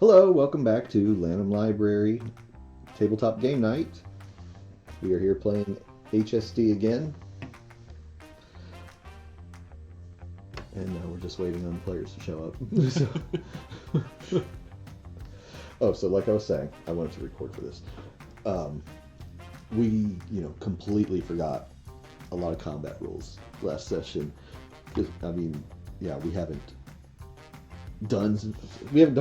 Hello, welcome back to Lanham Library Tabletop Game Night. We are here playing HSD again. And we're just waiting on players to show up. So like I was saying, I wanted to record for this. We, completely forgot a lot of combat rules last session. We haven't done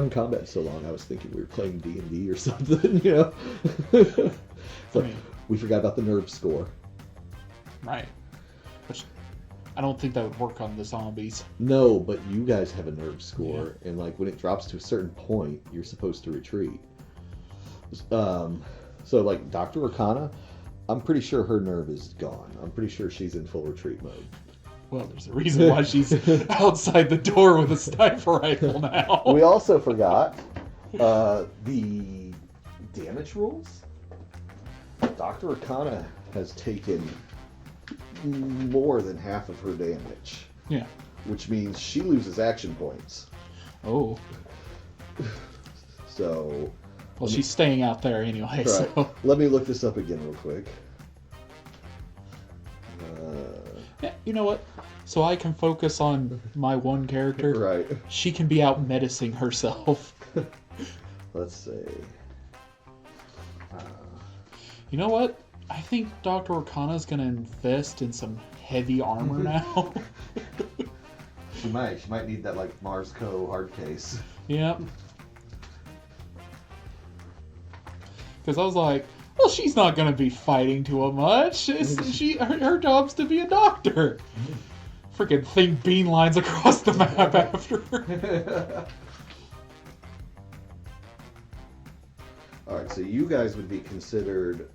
combat in so long. I was thinking we were playing D&D or something, It's we forgot about the nerve score. Right. Which I don't think that would work on the zombies. No, but you guys have a nerve score, and when it drops to a certain point, you're supposed to retreat. So Dr. Arcana, I'm pretty sure her nerve is gone. I'm pretty sure she's in full retreat mode. Well, there's a reason why she's outside the door with a sniper rifle now. We also forgot the damage rules. Dr. Arcana has taken more than half of her damage. Yeah. Which means she loses action points. Oh. So... Well, she's staying out there anyway, right. so... Let me look this up again real quick. Yeah, you know what? So I can focus on my one character. Right. She can be out menacing herself. Let's see. You know what? I think Dr. Arcana's going to invest in some heavy armor now. She might need that Mars Co. hard case. Yep. Because I was like, well, she's not going to be fighting too much. Her job's to be a doctor. Freaking think bean lines across the map after her. Alright, so you guys would be considered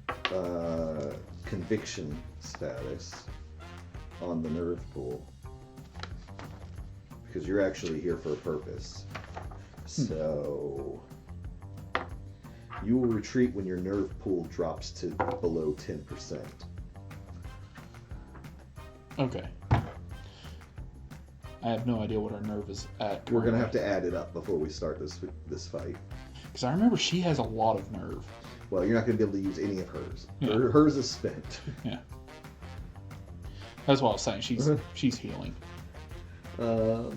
conviction status on the nerve pool. Because you're actually here for a purpose. So... You will retreat when your nerve pool drops to below 10%. Okay. I have no idea what our nerve is at. We're going to have to add it up before we start this fight. Because I remember she has a lot of nerve. Well, you're not going to be able to use any of hers. Yeah. Hers is spent. Yeah. That's what I was saying. She's healing. I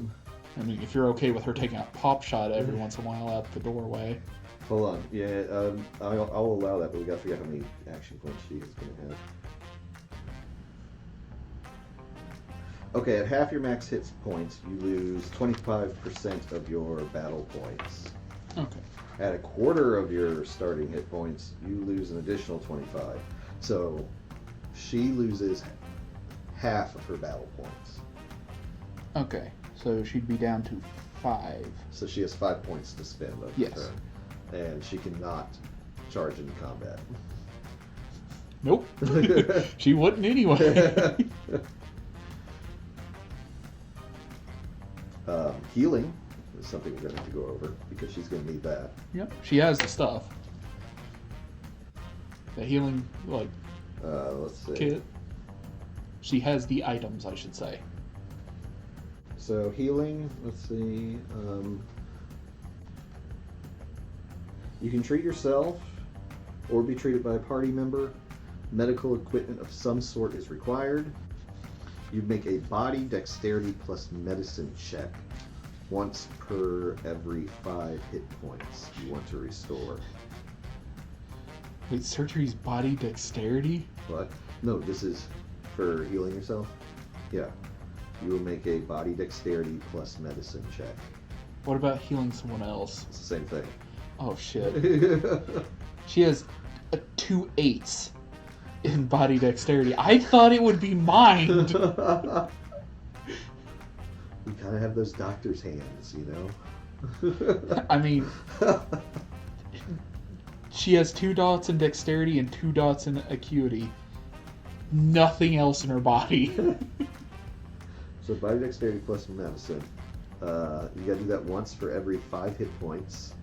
mean, if you're okay with her taking a pop shot every once in a while out the doorway. Hold on. Yeah, I'll allow that, but we got to figure out how many action points she is going to have. Okay, at half your max hit points, you lose 25% of your battle points. Okay. At a quarter of your starting hit points, you lose an additional 25. So she loses half of her battle points. Okay, so she'd be down to 5. So she has 5 points to spend on yes. turn. And she cannot charge into combat. Nope. She wouldn't anyway. Healing is something we're going to have to go over because she's going to need that. Yep. She has the stuff. The healing, let's see. kit. She has the items, I should say. So healing, let's see. You can treat yourself or be treated by a party member. Medical equipment of some sort is required. You make a body dexterity plus medicine check once per every 5 hit points you want to restore. Wait, surgery's body dexterity? What? No, this is for healing yourself. Yeah. You will make a body dexterity plus medicine check. What about healing someone else? It's the same thing. Oh, shit. She has 2 8s in body dexterity. I thought it would be mind. You kind of have those doctor's hands, I mean, she has 2 dots in dexterity and 2 dots in acuity. Nothing else in her body. So body dexterity plus medicine. You gotta do that once for every 5 hit points.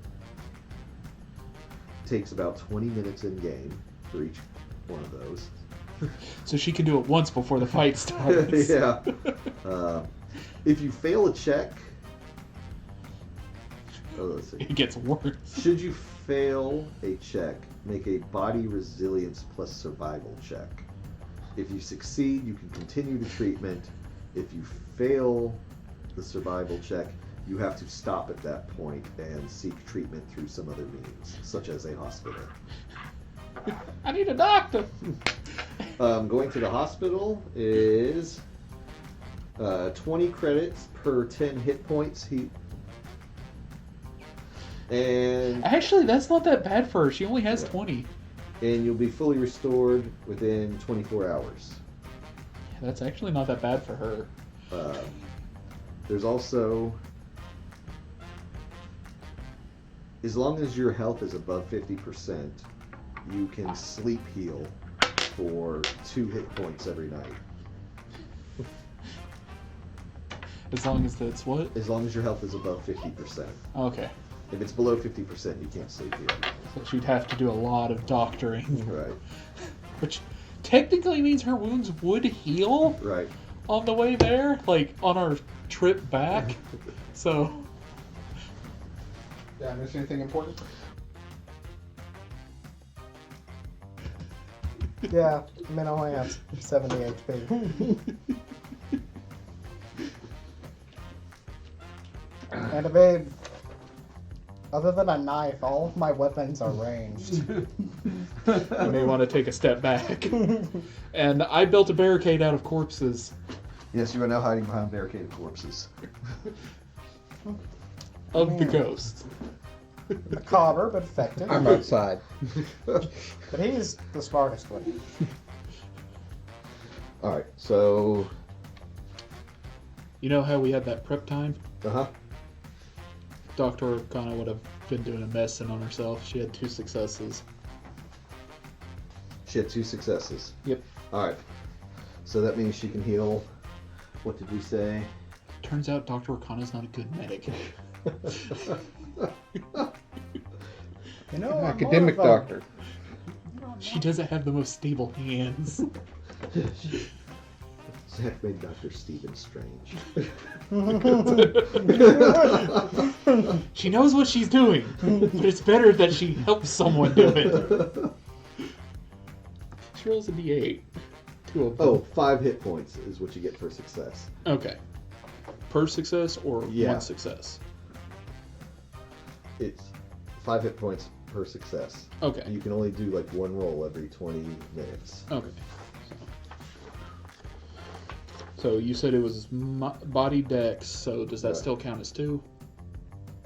Takes about 20 minutes in game for each one of those. So she can do it once before the fight starts. Yeah. If you fail a check, let's see. It gets worse. Should you fail a check, make a body resilience plus survival check. If you succeed, you can continue the treatment. If you fail the survival check, you have to stop at that point and seek treatment through some other means, such as a hospital. I need a doctor. Going to the hospital is 20 credits per 10 hit points. And Actually, that's not that bad for her. She only has 20. and you'll be fully restored within 24 hours. That's actually not that bad for her. There's also, as long as your health is above 50%, you can sleep heal for 2 hit points every night. As long as that's what? As long as your health is above 50%. Okay. If it's below 50%, you can't sleep heal. So she'd have to do a lot of doctoring. Right. Which technically means her wounds would heal Right. on the way there, like on our trip back. So. Did I miss anything important? Yeah, I mean, I only have 70 HP. And to be, other than a knife, all of my weapons are ranged. You may want to take a step back. And I built a barricade out of corpses. Yes, you are now hiding behind barricaded corpses. Of the ghost. Macabre, but effective. I'm outside. But he's the smartest one. Alright, so... You know how we had that prep time? Uh-huh. Dr. Kana would have been doing a medicine on herself. She had 2 successes. She had 2 successes. Yep. Alright. So that means she can heal... What did we say? Turns out Dr. Okana's not a good medic. You know, An I'm academic more of a- doctor. She doesn't have the most stable hands. Zach made Dr. Stephen Strange. She knows what she's doing, but it's better that she helps someone do it. She rolls a d8. 2 of them. Oh, 5 hit points is what you get for success. Okay. Per success or Yeah. 1 success? It's 5 hit points per success. Okay. You can only do like 1 roll every 20 minutes. Okay. So you said it was body dex, so does that Right. still count as 2?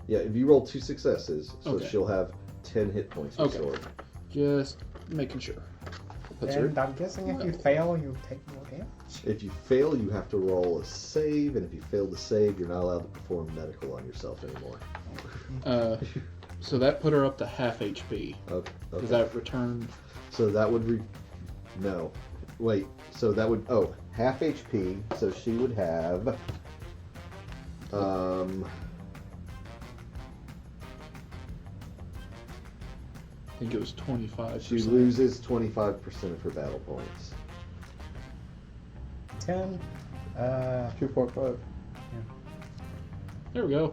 Yeah, if you roll 2 successes, so Okay. she'll have 10 hit points Okay. restored. Just making sure. That's And her. I'm guessing if you fail, you take more damage. If you fail, you have to roll a save, and if you fail to save, you're not allowed to perform medical on yourself anymore. So that put her up to half HP. Okay. Does that return? So that would no. Wait, so that would half HP, so she would have I think it was 25%. she loses 25% of her battle points. 10. 2.5. There we go.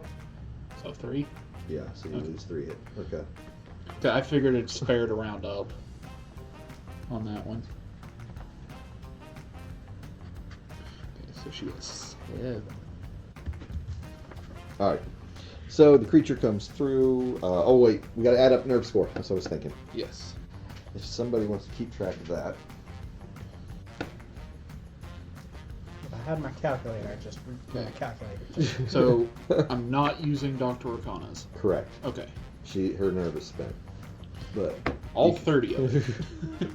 So 3. Yeah, so you Okay. lose 3 hit. Okay. Okay, I figured it's fair to round up on that one. Okay, so she was 7. Alright. So the creature comes through. Oh wait, we gotta add up nerve score. That's what I was thinking. Yes. If somebody wants to keep track of that. If I had my calculator, I'd just read my calculator. So I'm not using Dr. Arcana's. Correct. Okay. Her nerve is spent. But All 30 of it.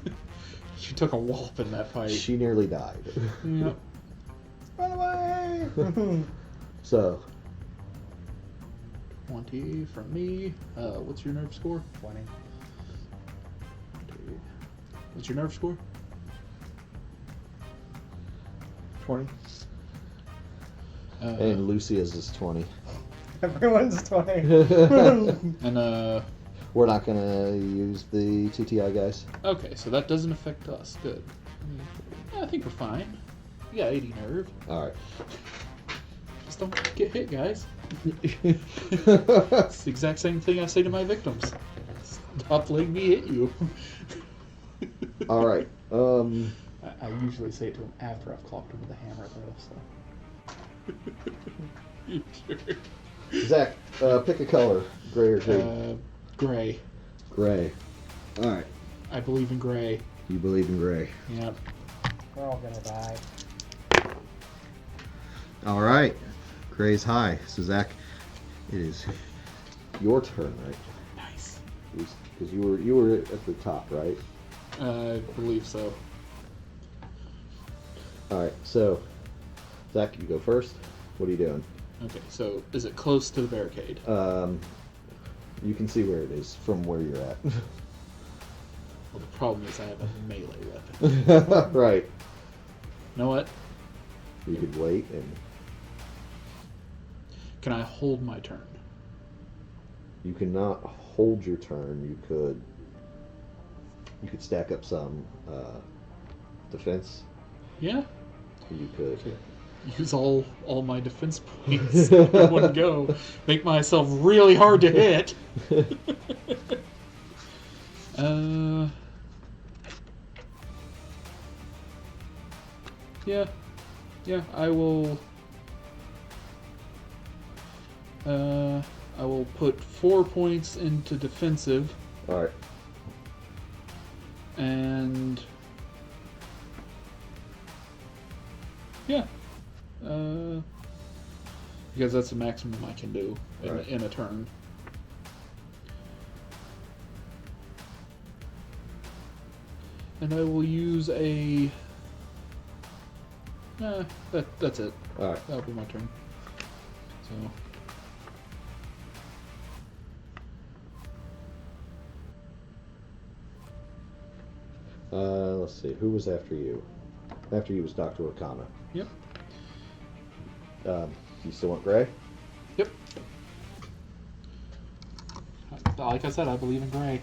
She took a wallop in that fight. she nearly died. Yep. Run away! So 20 from me. What's your nerve score? 20. What's your nerve score? 20. and Lucia's is 20. Everyone's 20. And We're not gonna use the TTI guys. okay, so that doesn't affect us. Good. I think we're fine. We got 80 nerve. Alright. Just don't get hit, guys. It's the exact same thing I say to my victims. Stop letting me hit you. All right. I usually say it to him after I've clocked him with a hammer, though. So. You sure? Zach, pick a color, gray or green. Gray. Gray. All right. I believe in gray. You believe in gray. Yep. We're all gonna die. All right. Gray's high. So Zach, it is your turn, right? Nice. Because you were at the top, right? I believe so. All right. So Zach, you go first. What are you doing? Okay, so is it close to the barricade? You can see where it is from where you're at. Well, the problem is I have a melee weapon. Right. You know what? You could wait and Can I hold my turn? you cannot hold your turn. You could stack up some defense. Yeah. You could. Okay. Use all my defense points in one go. Make myself really hard to hit. Yeah, I will. I will put 4 points into defensive, All right. and yeah, because that's the maximum I can do Right. in a turn. And I will use a. That's it. All right. That'll be my turn. So. Let's see. Who was after you? After you was Dr. Okana. Yep. You still want gray? Yep. Like I said, I believe in gray.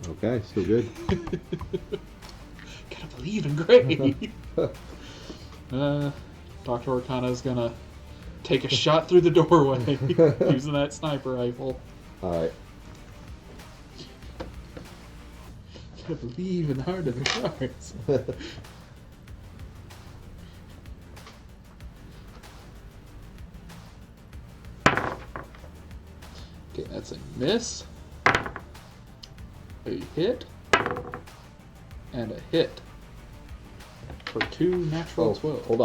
Okay, still good. Gotta believe in gray. Dr. Arcana's gonna take a shot through the doorway using that sniper rifle. All right. Gotta believe in the heart of the cards. Okay, that's a miss, a hit, and a hit for 2 natural 12s. Hold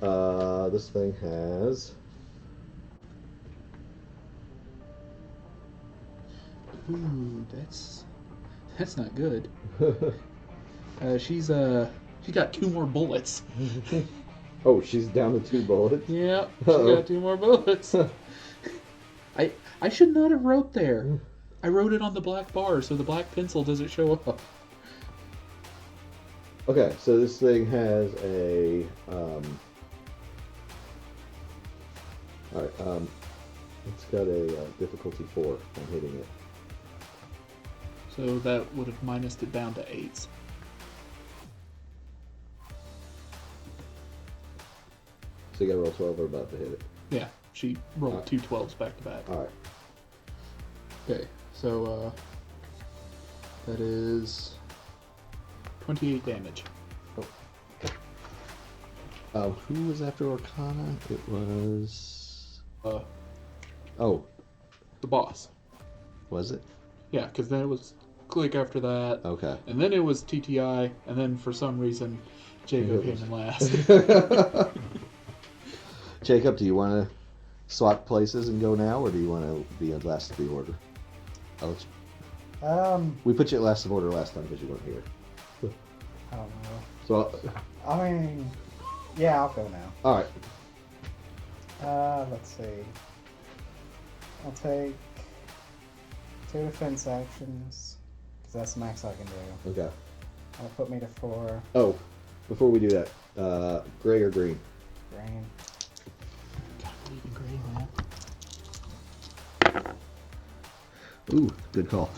on. This thing has. Ooh, that's not good. She's got 2 more bullets. Oh, she's down to 2 bullets. Yeah, she Uh-oh. got 2 more bullets. I should not have wrote there. I wrote it on the black bar, so the black pencil doesn't show up. Okay, so this thing has a. All right. It's got a difficulty 4 on hitting it. So that would have minused it down to 8s. So you gotta roll 12 or above to hit it. Yeah, she rolled Alright. 2 12s back to back. All right. Okay, so that is 28 damage. Who was after Arcana? It was. Oh, The boss. was it? Yeah, because then it was Click after that, Okay. and then it was TTI, and then for some reason Jacob came in last. Jacob, do you want to swap places and go now, or do you want to be at last of the order? I'll let you- We put you at last of order last time because you weren't here. I don't know. So, I mean, yeah, I'll go now. all right. Let's see. I'll take 2 defense actions, because that's the max I can do. Okay. That'll put me to 4 Oh, before we do that, gray or green? green. Gotta believe in gray, man. Ooh, good call.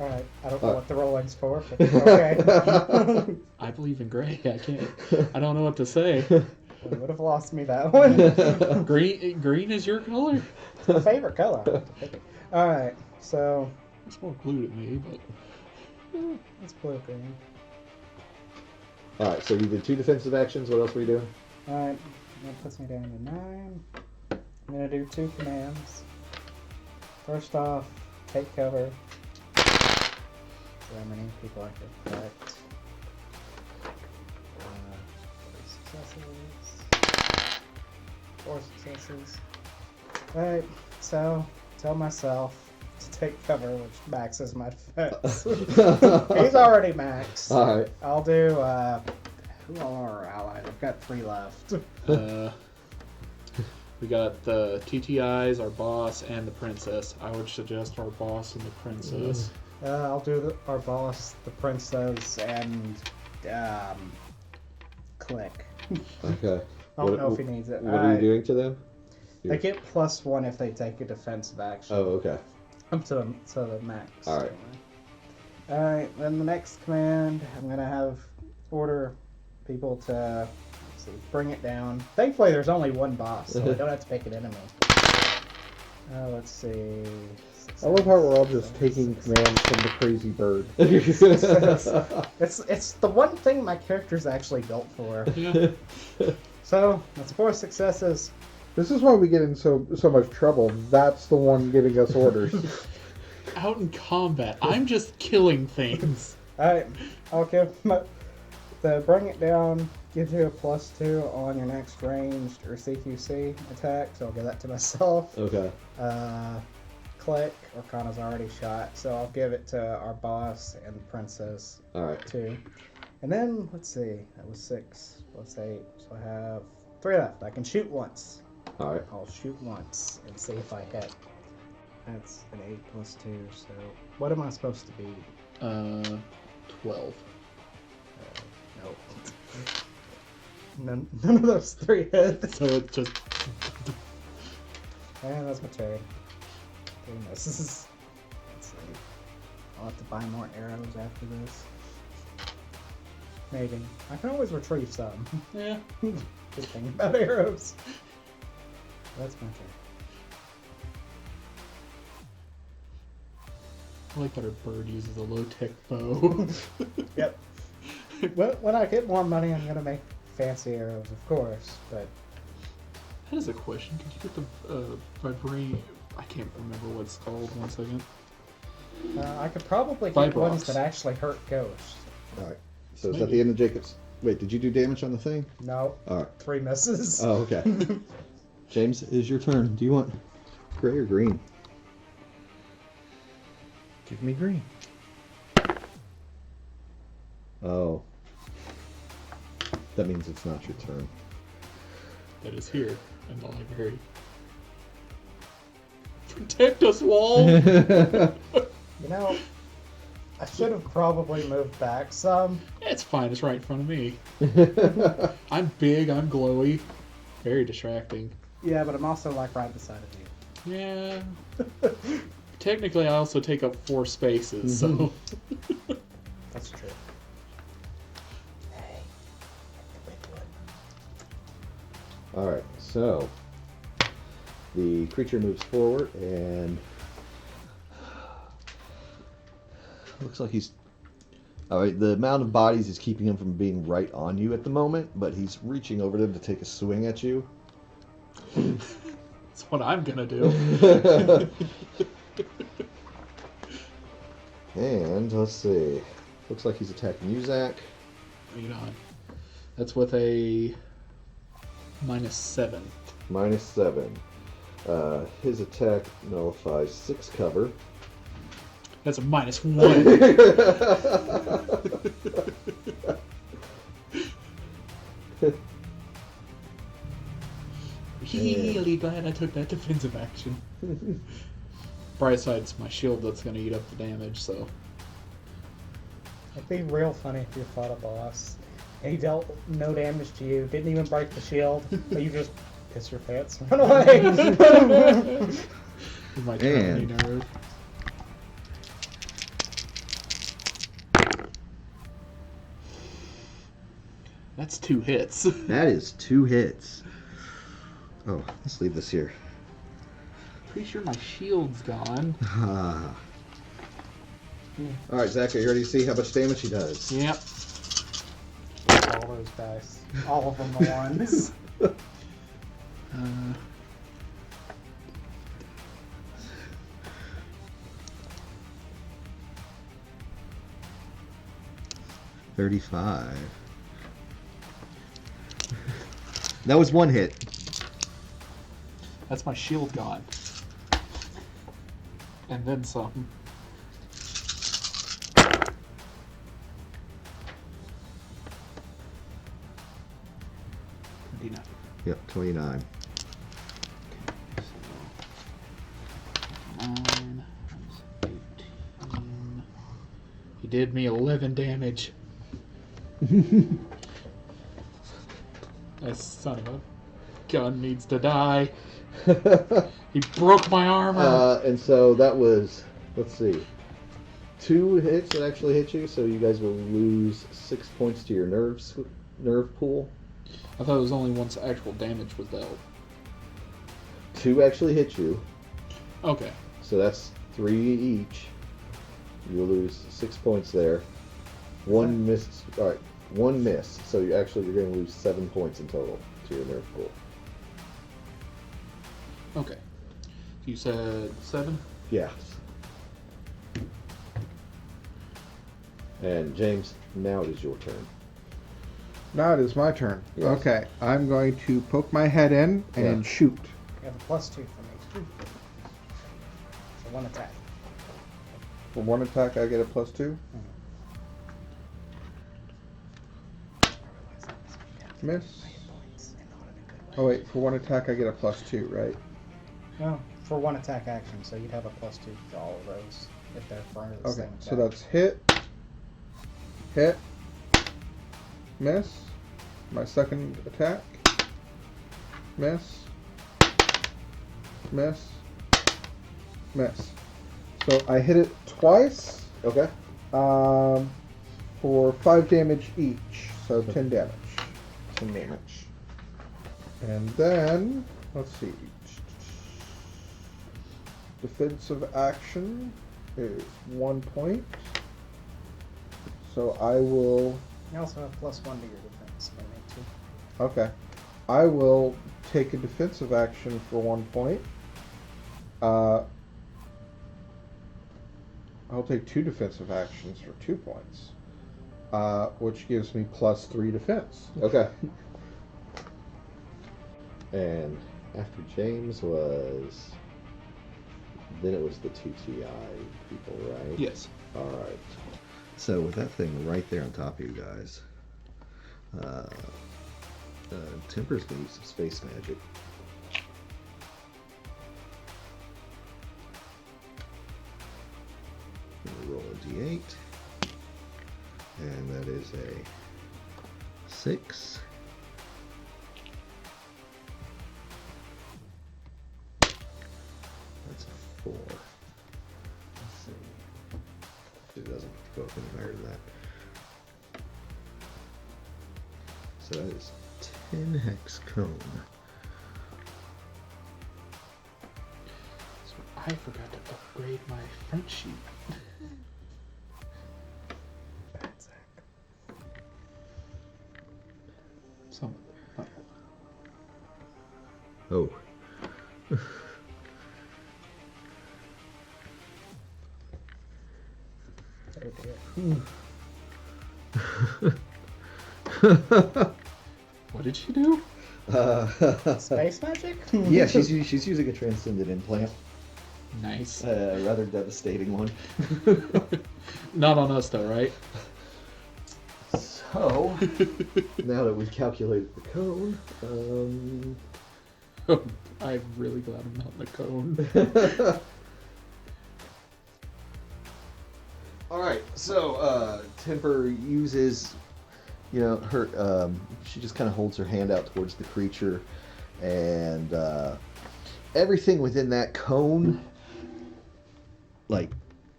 Alright, I don't know what the rolling's for, but okay. I believe in gray. I can't. I don't know what to say. You would have lost me that one. Green is your color. It's my favorite color. Alright, so It's more blue to me, but it's blue green. Alright, so you did 2 defensive actions. What else were you doing? Alright, that puts me down to 9. I'm gonna do 2 commands. First off, take cover. So how many people I can affect? 4 successes. Alright, so tell myself to take cover, which maxes my defense. He's already maxed. Alright. I'll do, who all are our allies? I've got 3 left. we got the TTIs, our boss, and the princess. I would suggest our boss and the princess. I'll do our boss, the princess, and Click. Okay. I don't know if he needs it. What are you doing to them? They get +1 if they take a defensive action. Oh, okay. Up to the max. Alright. Alright, then the next command, I'm going to order people to, let's see, bring it down. Thankfully, there's only one boss, so I don't have to pick an enemy. Let's see. I love how we're all just taking commands from the crazy bird. It's the one thing my character's actually built for. Yeah. So, that's 4 successes. This is why we get in so much trouble. That's the one giving us orders. Out in combat, I'm just killing things. Alright, I'll give the bring it down, gives you a +2 on your next ranged or CQC attack, so I'll give that to myself. Okay. Click, Orkana's already shot, so I'll give it to our boss and the princess Alright. too. And then, let's see, that was 6 + 8, so I have 3 left. I can shoot once. Alright. I'll shoot once and see if I hit. That's an 8 + 2, so what am I supposed to be? 12. Nope. None of those 3 hit. So it's just. And that's my turn. 3 misses. Let's see. I'll have to buy more arrows after this. Maybe. I can always retrieve some. Yeah. Good thing about arrows. That's my turn. I like that our bird uses a low-tech bow. Yep. When I get more money, I'm gonna make fancy arrows, of course. But That is a question. Could you get the vibranium? I can't remember what it's called. 1 second. I could probably get Vibrox. ones that actually hurt ghosts. Alright. So is that the end of Jacob's? Wait, did you do damage on the thing? No. Alright. 3 misses. Oh, okay. James, it is your turn. Do you want gray or green? Give me green. Oh. That means it's not your turn. That is here in the library. Protect us, Wall! You know, I should have probably moved back some. It's fine. It's right in front of me. I'm big. I'm glowy. Very distracting. Yeah, but I'm also like right beside of you. Yeah. Technically, I also take up 4 spaces, so. That's true. Hey, the big one. Alright, so the creature moves forward and looks like he's alright, the amount of bodies is keeping him from being right on you at the moment, but he's reaching over them to take a swing at you. That's what I'm gonna do. And let's see. Looks like he's attacking you, Zach. Right on. That's with a -7. -7. His attack nullifies 6 cover. That's a -1. Really glad I took that defensive action. Bright side's my shield that's gonna eat up the damage, so. It'd be real funny if you fought a boss. And he dealt no damage to you, didn't even break the shield, but you just piss your pants and run away. With my tiny nerve. That's 2 hits. That is 2 hits. Oh, let's leave this here. Pretty sure my shield's gone. Ah. All right, Zach, are you ready to see how much damage he does? Yep. All those dice. All of them the ones. Uh, 35. That was 1 hit. that's my shield gone. And then some. Yep, 29. 9 times 18. He did me 11 damage. That son of a gun needs to die. He broke my armor. And so that was, let's see, 2 hits that actually hit you, so you guys will lose 6 points to your nerve pool. I thought it was only once actual damage was dealt. 2 actually hit you, Okay. so that's 3 each. You'll lose 6 points there. 1 missed. All right, 1 miss. So you're going to lose 7 points in total to your nerve pool. Okay. You said 7? Yeah. And James, now it is your turn. Now it is my turn. Yes. Okay, I'm going to poke my head in and Yeah. shoot. You have a +2 for me. So 1 attack. For 1 attack, I get a +2. Miss. Oh wait, for 1 attack, I get a +2, right? No, for 1 attack action, so you'd have a +2 for all of those if they're for the Okay, same so attack. that's hit, miss. My second attack, miss, miss, miss. So I hit it twice Okay. for 5 damage each, so 10 damage. 10 damage. And then, let's see. Defensive action is 1 point. So I will. You also have +1 to your defense. By me too. Okay. I will take a defensive action for 1 point. I'll take 2 defensive actions for 2 points. Which gives me +3 defense. Okay. And after James was... Then it was the 2 TI people, right? Yes. Alright. So with that thing right there on top of you guys, Temper's going to use some space magic. Gonna roll a d8. And that is a 6. That's a 4. Let's see. It doesn't go up any higher than that. So that is 10 hex cone. So I forgot to upgrade my front sheet. Bad Zach. So, Oh. what did she do? Space magic? Yeah, she's using a transcendent implant. Nice. A rather devastating one. Not on us though, right? So, now that we've calculated the cone, I'm really glad I'm not in the cone. Alright, so Temper uses, her, she just kind of holds her hand out towards the creature, and everything within that cone, like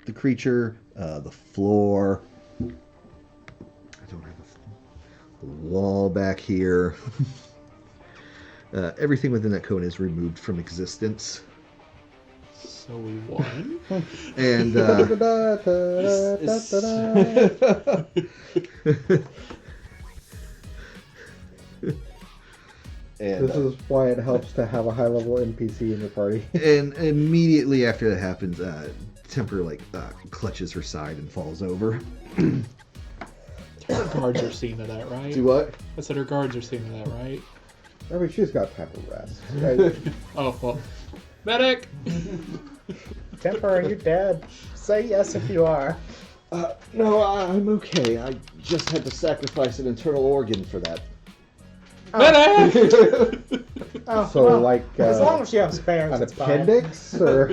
the creature, the floor, I don't have wall back here. Everything within that cone is removed from existence. So we won. And and, This is why it helps to have a high level NPC in your party. and immediately after that happens, Temper clutches her side and falls over. Her guards are seeing to that, right? Do what? I said her guards are seeing to that, right? I mean, she's got time to rest. Right? Oh, well. Medic! Temper, are you dead? Say yes if you are. No, I'm okay. I just had to sacrifice an internal organ for that. Medic! Oh, So, well, like, as long as you have spares, an it's fine. appendix, or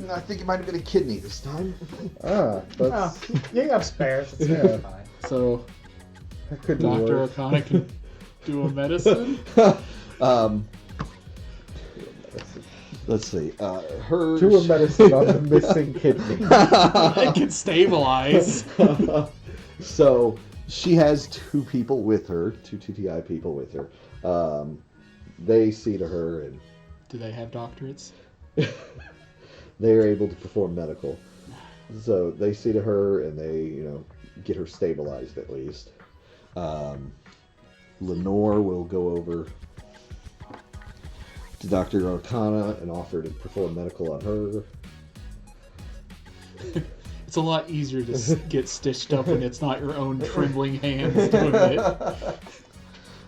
I think it might have been a kidney this time. Oh, that's you have spares. It's Yeah. fine. So, that could be Dr. worse. O'Connor can do a medicine? Let's see. Her. Do a medicine on the missing kidney. It can stabilize. So she has two people with her, two TTI people with her. They see to her and Do they have doctorates? they're able to perform medical. So they see to her and they, get her stabilized at least. Lenore will go over to Dr. Arcana and offer to perform medical on her. It's a lot easier to get stitched up when it's not your own trembling hands doing it.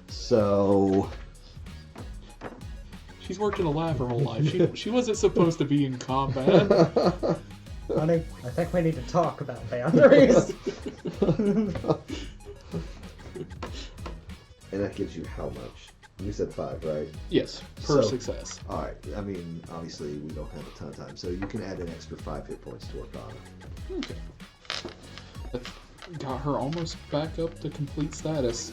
So She's worked in a lab her whole life. She wasn't supposed to be in combat. Honey, I think we need to talk about boundaries. and that gives you how much? You said 5, right? Yes, per So- success. All right. I mean, obviously we don't have a ton of time, so you can add an extra 5 hit points to Arcana. Okay. That got her almost back up to complete status.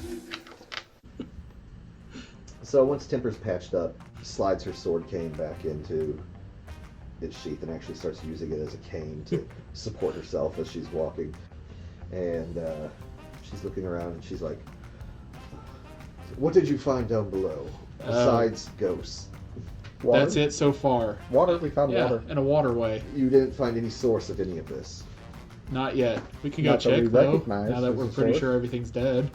So once Temper's patched up, slides her sword cane back into its sheath and actually starts using it as a cane to support herself as she's walking. And she's looking around and she's like, "What did you find down below besides ghosts? Water? That's it so far. Water? We found Yeah, water. and a waterway. You didn't find any source of any of this." Not yet. We can go Not that we check though. recognize Now that as we're a pretty source. sure everything's dead.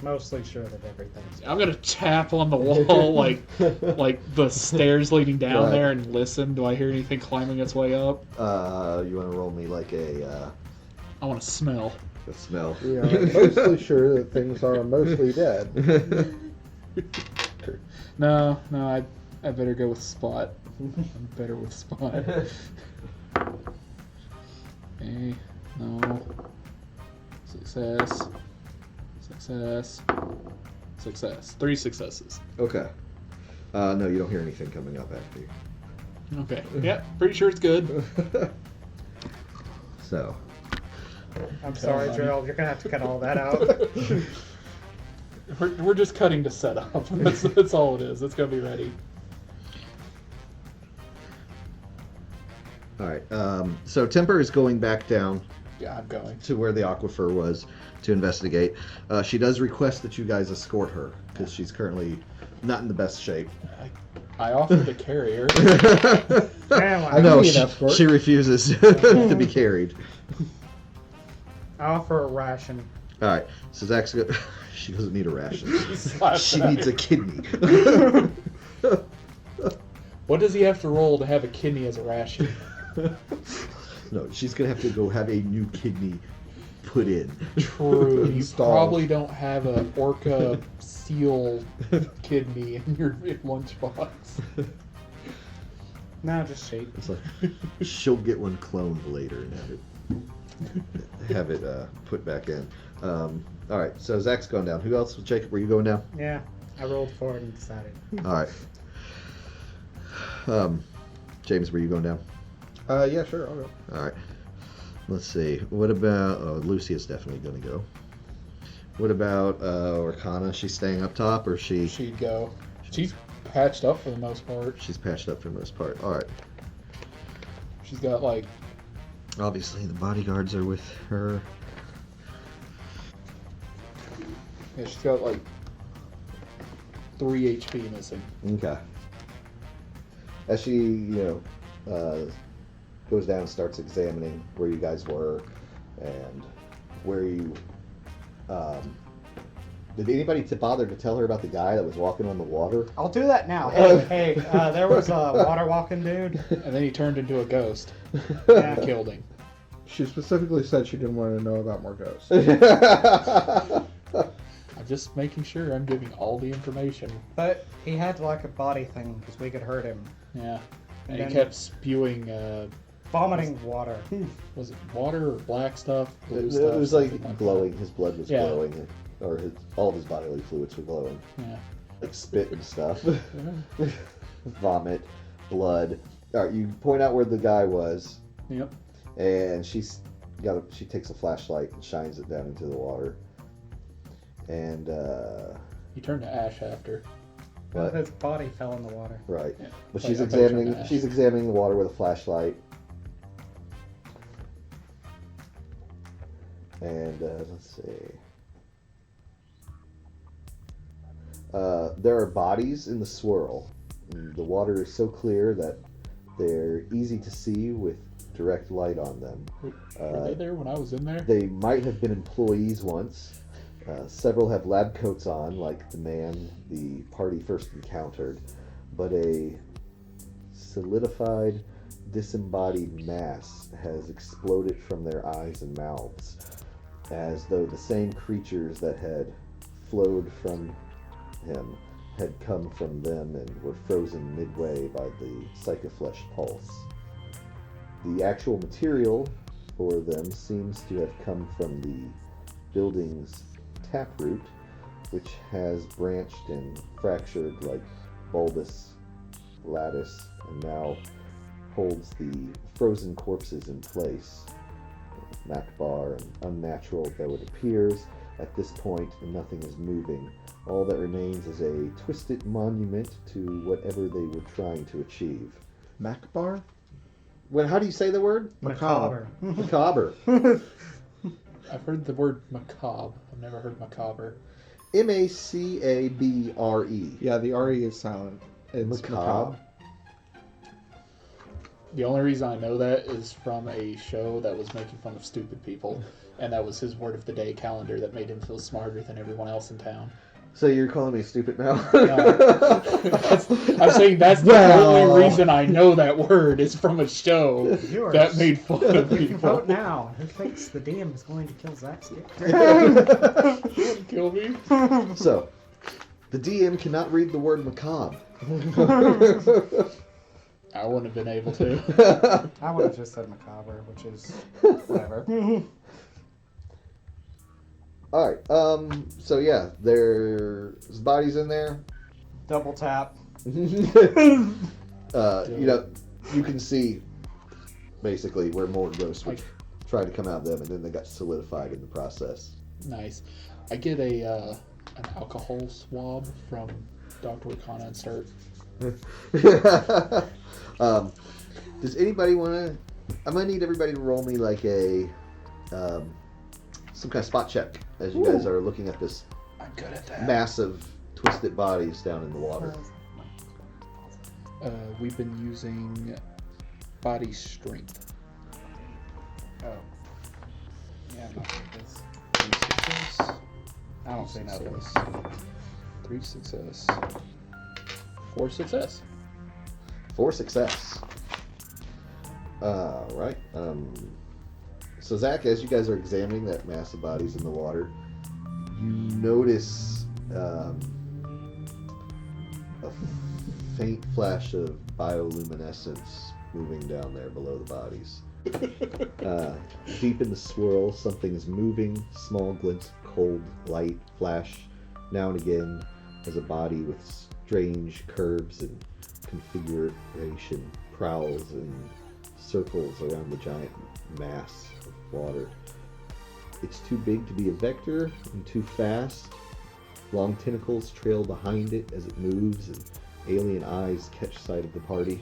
Mostly sure that everything's. I'm gonna tap on the wall like the stairs leading down Right. there and listen. Do I hear anything climbing its way up? You want to roll me like a I want to smell. smell? We are mostly sure that things are mostly dead. No, I better go with spot. I'm better with spot. Okay, no. Success. 3 successes. Okay. No, you don't hear anything coming up after you. Okay. Yeah, pretty sure it's good. So, I'm sorry, Gerald. You're gonna have to cut all that out. We're just cutting to set up. That's all it is. It's gonna be ready. all right. So Temper is going back down Yeah, I'm going. to where the aquifer was to investigate. She does request that you guys escort her because she's currently not in the best shape. I offered to carry her. Damn, I No, can be an she, escort. she refuses to be carried. I offer a ration. All right. So Zach's go- she doesn't need a ration. Slap She that. needs a kidney. What does he have to roll to have a kidney as a ration? No, she's gonna have to go have a new kidney put in. True. You Installed. probably don't have a orca seal kidney in your lunchbox. No, just shape. It's like she'll get one cloned later and have it put back in. All right, so Zach's going down. Who else? Jacob, were you going down? Yeah, I rolled for it and decided. All right. James, were you going down? Yeah, sure, I'll go. All right. Let's see. What about Lucy is definitely going to go. What about Arcana? She's staying up top, or she? She'd go. She's patched up for the most part. She's patched up for the most part. All right. She's got like Obviously, the bodyguards are with her. Yeah, she's got like 3 HP missing. Okay. As she, goes down and starts examining where you guys were and where you. Did anybody bother to tell her about the guy that was walking on the water? I'll do that now. Hey, there was a water walking dude. And then he turned into a ghost Yeah. and killed him. She specifically said she didn't want to know about more ghosts. I'm just making sure I'm giving all the information. But he had like a body thing because we could hurt him. Yeah. And And he then- kept spewing, Vomiting water. was it water or black stuff? Blue It stuff? was like something that. glowing. His blood was Yeah. glowing, or all of his bodily fluids were glowing, Yeah. like spit and stuff, vomit, blood. All right, you point out where the guy was, Yep. and she takes a flashlight and shines it down into the water, and He turned to ash after. what? His body fell in the water. Right, Yeah. but Wait, she's I thought you were examining. trying to She's examining the water with a flashlight. And let's see. There are bodies in the swirl. The water is so clear that they're easy to see with direct light on them. Were they there when I was in there? They might have been employees once. Several have lab coats on, like the man the party first encountered, but a solidified, disembodied mass has exploded from their eyes and mouths, as though the same creatures that had flowed from him had come from them and were frozen midway by the psychoflesh pulse. The actual material for them seems to have come from the building's taproot, which has branched and fractured like bulbous lattice and now holds the frozen corpses in place. Makbar and unnatural though it appears, at this point nothing is moving. All that remains is a twisted monument to whatever they were trying to achieve. Makbar? How do you say the word? Macabre. Macabre. I've heard the word macabre. I've never heard macabre. Macabre. Yeah, the RE is silent. It's Macabre. The only reason I know that is from a show that was making fun of stupid people, and that was his word of the day calendar that made him feel smarter than everyone else in town. So you're calling me stupid now? I'm saying that's the Well. only reason I know that word is from a show Yours. that made fun of If you people. vote now, who thinks the DM is going to kill Zach's character? Kill me. So, the DM cannot read the word macabre. I wouldn't have been able to. I would have just said macabre, which is whatever. Alright, so yeah, there's bodies in there. Double tap. You can see basically where more ghosts would try to come out of them, and then they got solidified in the process. Nice. I get an alcohol swab from Dr. Wakana and start. Does anybody want to? I'm gonna need everybody to roll me like a some kind of spot check as you guys are looking at this I'm good at that. massive twisted bodies down in the water. We've been using body strength. Oh. Yeah, I'm not good at this. 3 success. I don't see nothing. 3 success. 4 success. 4 success. Right. So Zach, as you guys are examining that mass of bodies in the water, you notice a faint flash of bioluminescence moving down there below the bodies. Deep in the swirl, something is moving. Small glints of cold light flash now and again as a body with strange curves and configuration prowls and circles around the giant mass of water. It's too big to be a vector and too fast. Long tentacles trail behind it as it moves, and alien eyes catch sight of the party.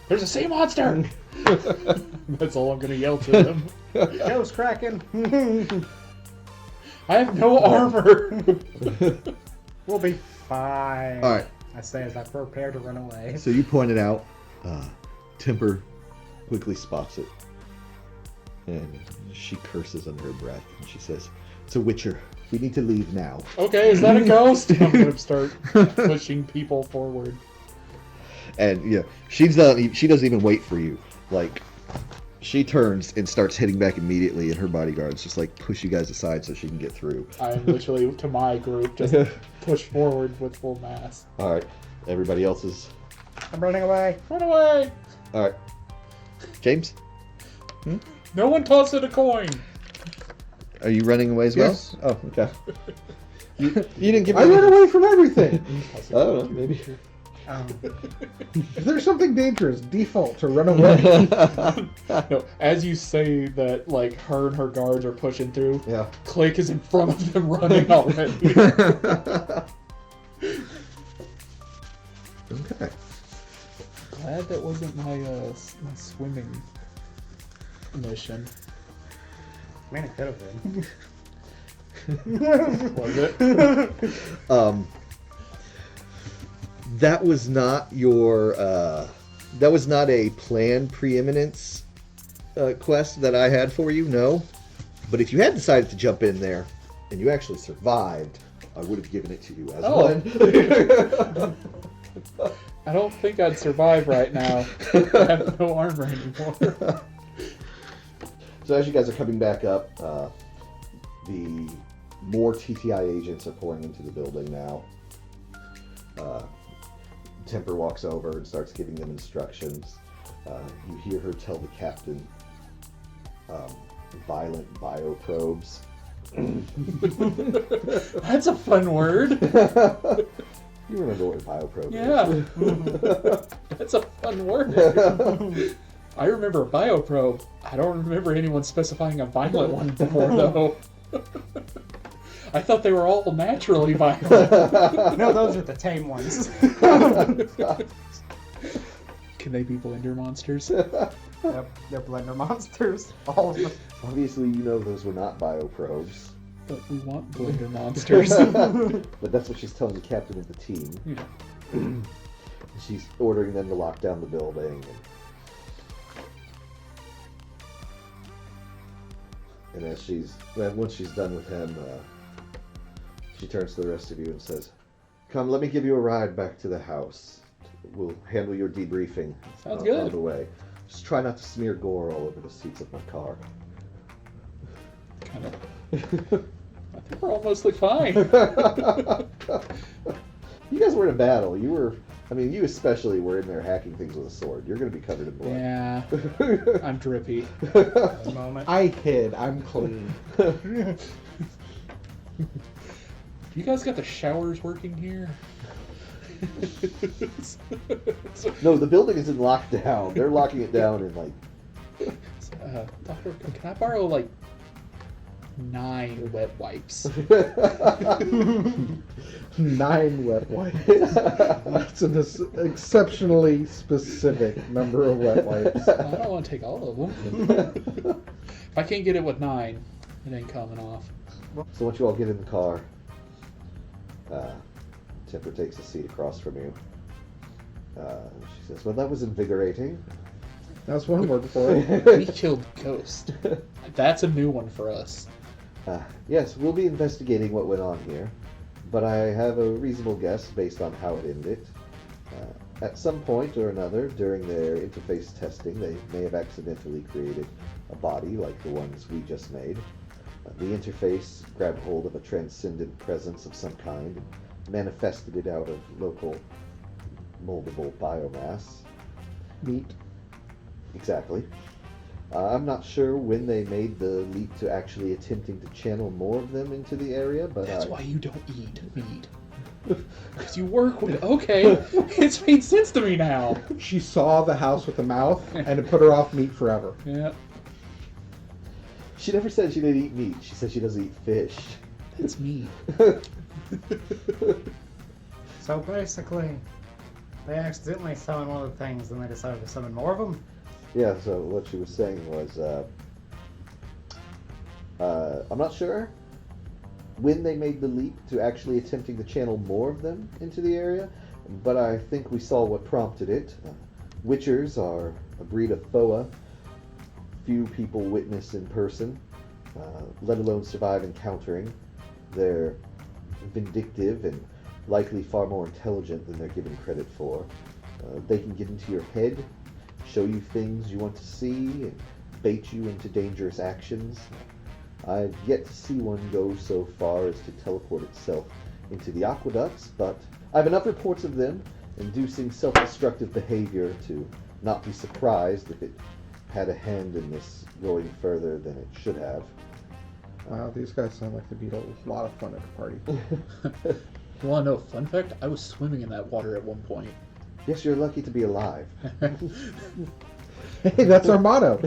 There's a sea monster! That's all I'm going to yell to them. Ghost Kraken! I have no armor. We'll be fine. All right. I say as I prepare to run away. So you pointed out. Temper quickly spots it, and she curses under her breath, and she says, "It's a witcher. We need to leave now." Okay, is that a ghost? I'm gonna start pushing people forward. And yeah, she doesn't even wait for you. Like, she turns and starts hitting back immediately, and her bodyguards just like push you guys aside so she can get through. I'm literally to my group just push forward with full mass. All right, everybody else is. I'm running away. Run away! All right, James, No one tossed it a coin. are you running away as well? Yes. Oh, okay. You didn't give me. I ran away from everything. I don't know, maybe. If there's something dangerous, default to run away. No, as you say that, like her and her guards are pushing through. Yeah. Click is in front of them running already. Okay. Glad that wasn't my my swimming mission. Man, it could have been. Was it? That was not your. That was not a planned preeminence quest that I had for you. No, but if you had decided to jump in there and you actually survived, I would have given it to you as one. I don't think I'd survive right now. I have no armor anymore. So as you guys are coming back up, the more TTI agents are pouring into the building now. Temper walks over and starts giving them instructions. You hear her tell the captain, violent bioprobes. That's a fun word. You remember what a bioprobe Yeah. is. That's a fun word. I remember a bioprobe. I don't remember anyone specifying a violent one before, though. I thought they were all naturally violent. No, those are the tame ones. Can they be blender monsters? Yep, they're blender monsters. All of them. Obviously, you know those were not bioprobes. But we want blender monsters. But that's what she's telling the captain of the team. Yeah. She's ordering them to lock down the building. And as once she's done with him, she turns to the rest of you and says, "Come, let me give you a ride back to the house. We'll handle your debriefing Sounds good. on the way. Just try not to smear gore all over the seats of my car." Kind of. I think we're all mostly fine. You guys were in a battle. You especially were in there hacking things with a sword. You're going to be covered in blood. Yeah. I'm drippy. Moment. I hid. I'm clean. You guys got the showers working here? No, the building isn't locked down. They're locking it down in like... Doctor, can I borrow like 9 wet wipes? 9 wet wipes. That's an exceptionally specific number of wet wipes. I don't want to take all of them. If I can't get it with 9, it ain't coming off. So once you all get in the car, Temper takes a seat across from you. She says, "Well, that was invigorating." That's one word for it. We killed Ghost. That's a new one for us. Yes, we'll be investigating what went on here, but I have a reasonable guess based on how it ended. At some point or another during their interface testing, they may have accidentally created a body like the ones we just made. The interface grabbed hold of a transcendent presence of some kind and manifested it out of local moldable biomass. Meat. Exactly. I'm not sure when they made the leap to actually attempting to channel more of them into the area, but That's why you don't eat meat. Because you work with... Okay, it's made sense to me now. She saw the house with the mouth, and it put her off meat forever. Yeah, she never said she didn't eat meat. She said she doesn't eat fish. that's meat. So basically, they accidentally summoned one of the things, and they decided to summon more of them. Yeah, so what she was saying was, I'm not sure, when they made the leap to actually attempting to channel more of them into the area, but I think we saw what prompted it. Witchers are a breed of Foa few people witness in person, let alone survive encountering. They're vindictive and likely far more intelligent than they're given credit for. They can get into your head, show you things you want to see, and bait you into dangerous actions. I've yet to see one go so far as to teleport itself into the aqueducts, but I have enough reports of them inducing self-destructive behavior to not be surprised if it had a hand in this going further than it should have. Wow, these guys sound like they'd be a lot of fun at a party. You want to know a fun fact? I was swimming in that water at one point. Yes, you're lucky to be alive. Hey, that's our motto.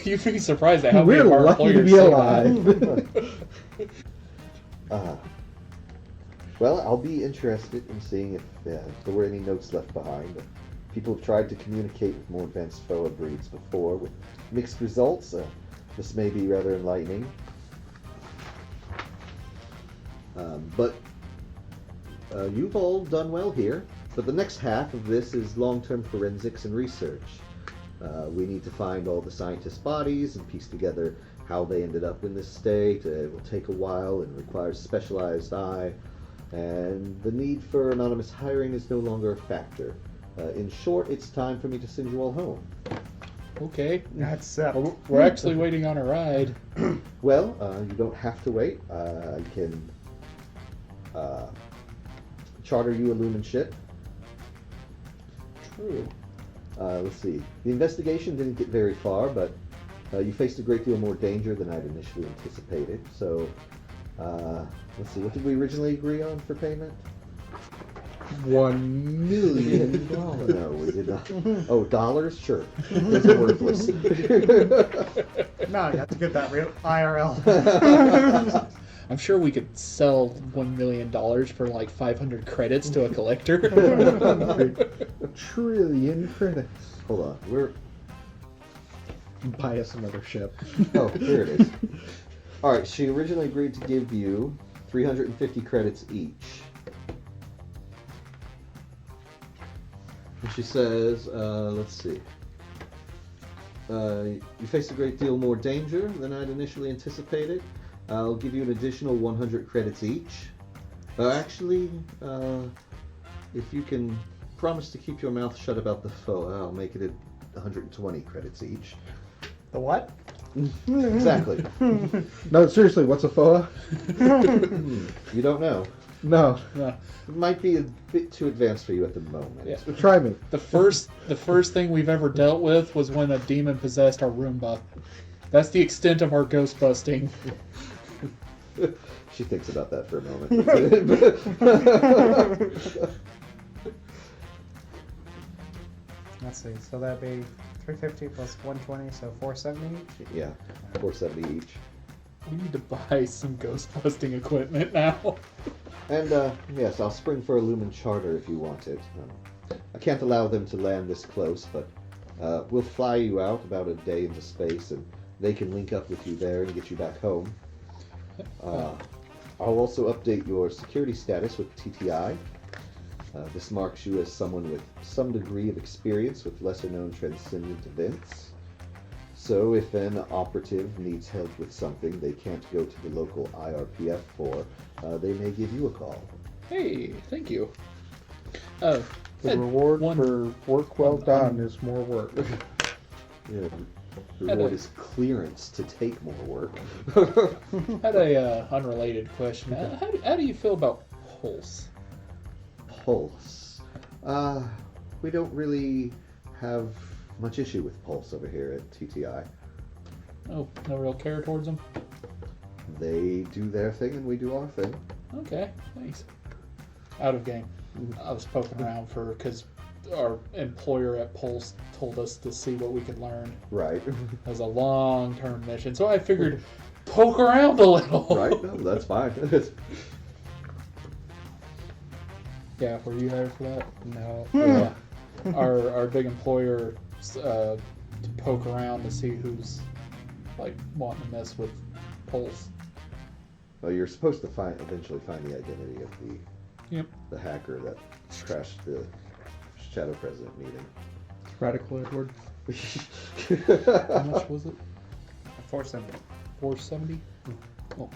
You'd be surprised at how many We're of our lucky to employers be say alive. Well, I'll be interested in seeing if there were any notes left behind. People have tried to communicate with more advanced Foa breeds before with mixed results. This may be rather enlightening. But you've all done well here. But the next half of this is long-term forensics and research. We need to find all the scientists' bodies and piece together how they ended up in this state. It will take a while and requires specialized eye. And the need for anonymous hiring is no longer a factor. In short, it's time for me to send you all home. Okay. That's We're actually waiting on a ride. Well, you don't have to wait. I can charter you a Lumen ship. True. Let's see. The investigation didn't get very far, but you faced a great deal more danger than I'd initially anticipated. So, let's see. What did we originally agree on for payment? $1 million. No, we did not. Oh, dollars? Sure. Those are worthless. No, you have to get that real IRL. I'm sure we could sell $1 million for like 500 credits to a collector. $100 trillion credits. Hold on. We're... Buy us another ship. Oh, here it is. All right, she originally agreed to give you 350 credits each. And she says, let's see. You faced a great deal more danger than I'd initially anticipated. I'll give you an additional 100 credits each. Actually, if you can promise to keep your mouth shut about the foe, I'll make it 120 credits each. The what? Exactly. No, seriously, what's a FOA? You don't know. No. Yeah. It might be a bit too advanced for you at the moment. Yeah. Try me. The first thing we've ever dealt with was when a demon possessed our Roomba. That's the extent of our ghost busting. She thinks about that for a moment. Let's see. So that'd be 350 plus 120, so 470 each. Yeah, 470 each. We need to buy some ghost busting equipment now. And yes, I'll spring for a Lumen charter if you want it. I can't allow them to land this close, but we'll fly you out about a day into space, and they can link up with you there and get you back home. I'll also update your security status with TTI. This marks you as someone with some degree of experience with lesser-known transcendent events. So if an operative needs help with something they can't go to the local IRPF for, they may give you a call. Hey, thank you. The reward for work well done is more work. Yeah, the reward is clearance to take more work. Had a unrelated question. How do you feel about Pulse? Pulse. We don't really have much issue with Pulse over here at TTI. Oh, no real care towards them? They do their thing and we do our thing. Okay, thanks. Out of game. I was poking around because our employer at Pulse told us to see what we could learn. Right. As a long-term mission, so I figured poke around a little. Right? No, that's fine. Yeah, were you hired for that? No. Yeah. Our big employer to poke around to see who's like wanting to mess with Pulse. Well, you're supposed to eventually find the identity of the hacker that crashed the Shadow President meeting. Radical Edward. How much was it? 470. 470. Oh,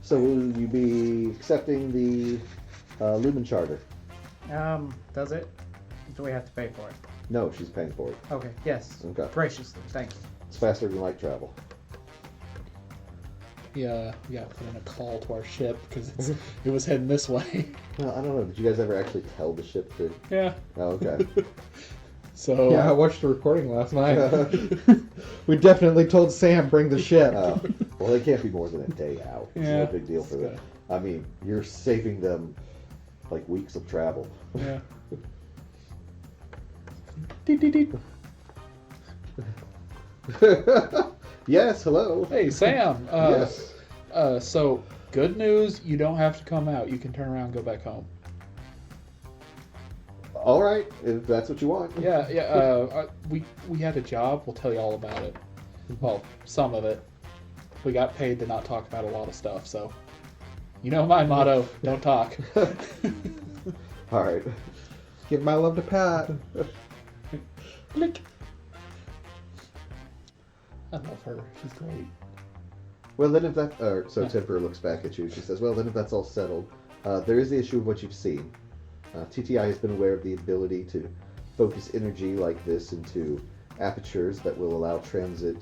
So will you be accepting the Lumen Charter? Does it? Do we have to pay for it? No, she's paying for it. Okay. Yes. Okay. Graciously, thank you. It's faster than light travel. yeah. We got to put in a call to our ship because it was heading this way. Well, I don't know. Did you guys ever actually tell the ship to? Yeah. Oh, okay. So Yeah, I watched the recording last night. We definitely told Sam bring the ship. Well, they can't be more than a day out. It's Yeah. no big deal for them. I mean, you're saving them like weeks of travel. yeah. Deet, deet, deet. Yes, hello. Hey Sam. Yes. So good news, you don't have to come out. You can turn around and go back home. All right, if that's what you want. Yeah. We had a job. We'll tell you all about it. Well, some of it. We got paid to not talk about a lot of stuff. So, you know my motto: don't talk. All right. Give my love to Pat. Click. I love her. She's great. Well, then if that... so Temper looks back at you. She says, well, then if that's all settled, there is the issue of what you've seen. TTI has been aware of the ability to focus energy like this into apertures that will allow transit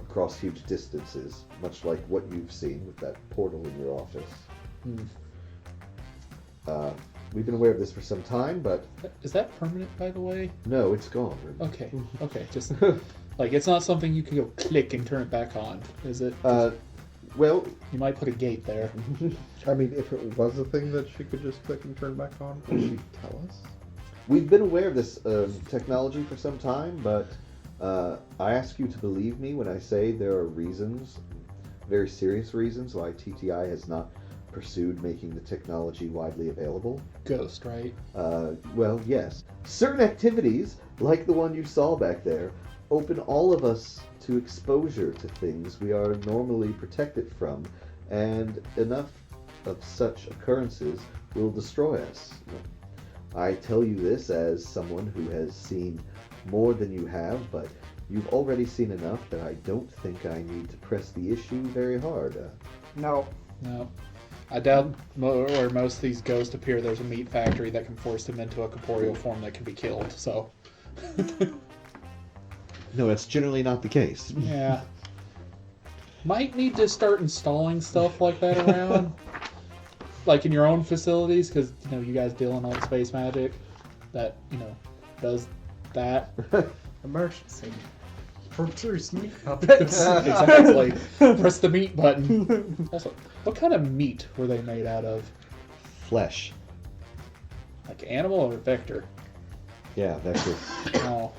across huge distances, much like what you've seen with that portal in your office. We've been aware of this for some time, but... Is that permanent, by the way? No, it's gone. Okay. Okay. Just like it's not something you can go click and turn it back on, is it? Well... You might put a gate there. I mean, if it was a thing that she could just click and turn back on, would she tell us? We've been aware of this technology for some time, but I ask you to believe me when I say there are reasons, very serious reasons, why TTI has not pursued making the technology widely available. Ghost, right? Well, yes. Certain activities, like the one you saw back there, open all of us to exposure to things we are normally protected from, and enough of such occurrences will destroy us. I tell you this as someone who has seen more than you have, but you've already seen enough that I don't think I need to press the issue very hard. No. No. I doubt where most of these ghosts appear, there's a meat factory that can force them into a corporeal form that can be killed, so... No, that's generally not the case. Yeah. Might need to start installing stuff like that around. Like in your own facilities, because, you know, you guys deal in all the space magic that, you know, does that. Emergency. Produce meat puppets. Exactly. Press the meat button. Also, what kind of meat were they made out of? Flesh. Like animal or vector? Yeah, that's it. Oh.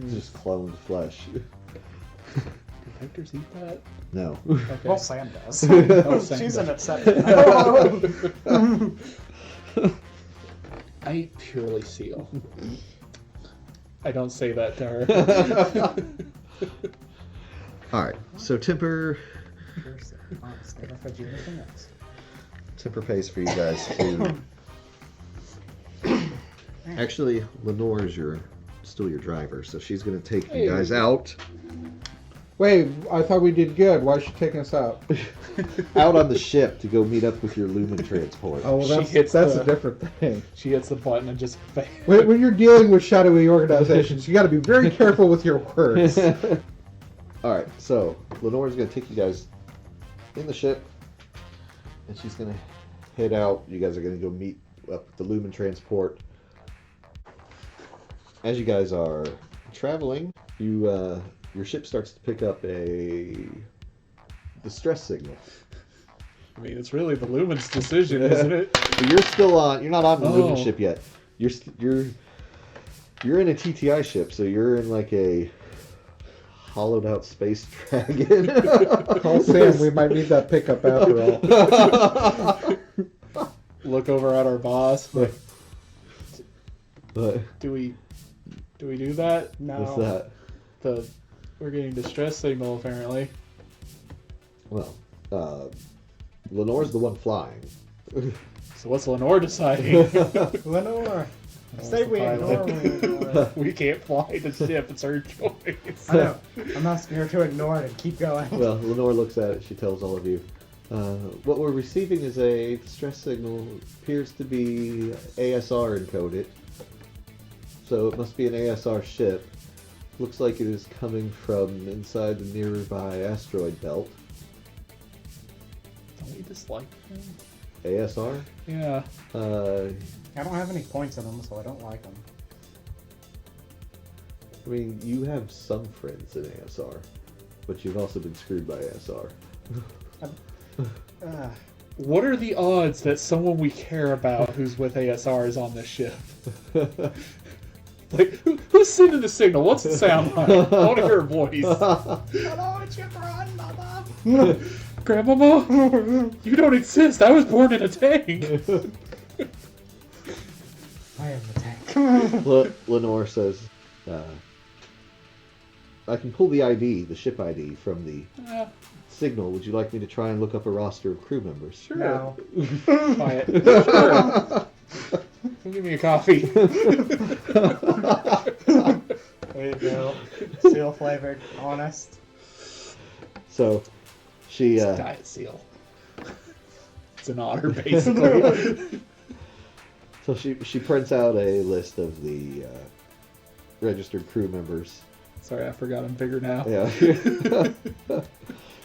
Just cloned flesh. Do vectors eat that? No. Okay. Well, Sam does. Oh, Sam She's does. an upset. I eat purely seal. I don't say that to her. Alright, so Temper Never fed you anything else. Temper pays for you guys to... Actually, Lenore is still your driver, so she's going to take you guys out. Wait, I thought we did good. Why is she taking us out? Out on the ship to go meet up with your Lumen transport. Oh, well, She that's hits a the- different thing. She hits the button and just... When you're dealing with shadowy organizations, you got to be very careful with your words. Alright, so Lenore's going to take you guys in the ship, and she's going to head out. You guys are going to go meet up with the Lumen transport. As you guys are traveling, your ship starts to pick up a distress signal. I mean, it's really the Lumen's decision, isn't it? But you're still on. You're not on the Lumen Oh. ship yet. You're in a TTI ship, so you're in like a hollowed out space dragon. Call Sam. We might need that pickup after all. Look over at our boss. But Do we do that? No. what's that? We're getting distress signal apparently. Well, Lenore's the one flying. So what's Lenore deciding? Lenore. Say we pilot. ignore Lenore. We can't fly the ship. It's her choice. I know. I'm asking her to ignore it and keep going. Well, Lenore looks at it. She tells all of you, what we're receiving is a distress signal. Appears to be ASR encoded. So it must be an ASR ship. Looks like it is coming from inside the nearby asteroid belt. Don't we dislike them? ASR? Yeah. I don't have any points in them, so I don't like them. I mean, you have some friends in ASR, but you've also been screwed by ASR. What are the odds that someone we care about who's with ASR is on this ship? Like, who's sending the signal? What's it sound like? I want to hear a voice. Hello, it's your grandmother. Grandmama, you don't exist. I was born in a tank. I am the tank. Lenore says, I can pull the ID, the ship ID, from the signal. Would you like me to try and look up a roster of crew members? Sure. No. Quiet. Sure. Give me a coffee. There you go. Seal flavored, honest. So, she... It's Diet Seal. It's an otter, basically. So she prints out a list of the registered crew members. Sorry, I forgot I'm bigger now. Yeah.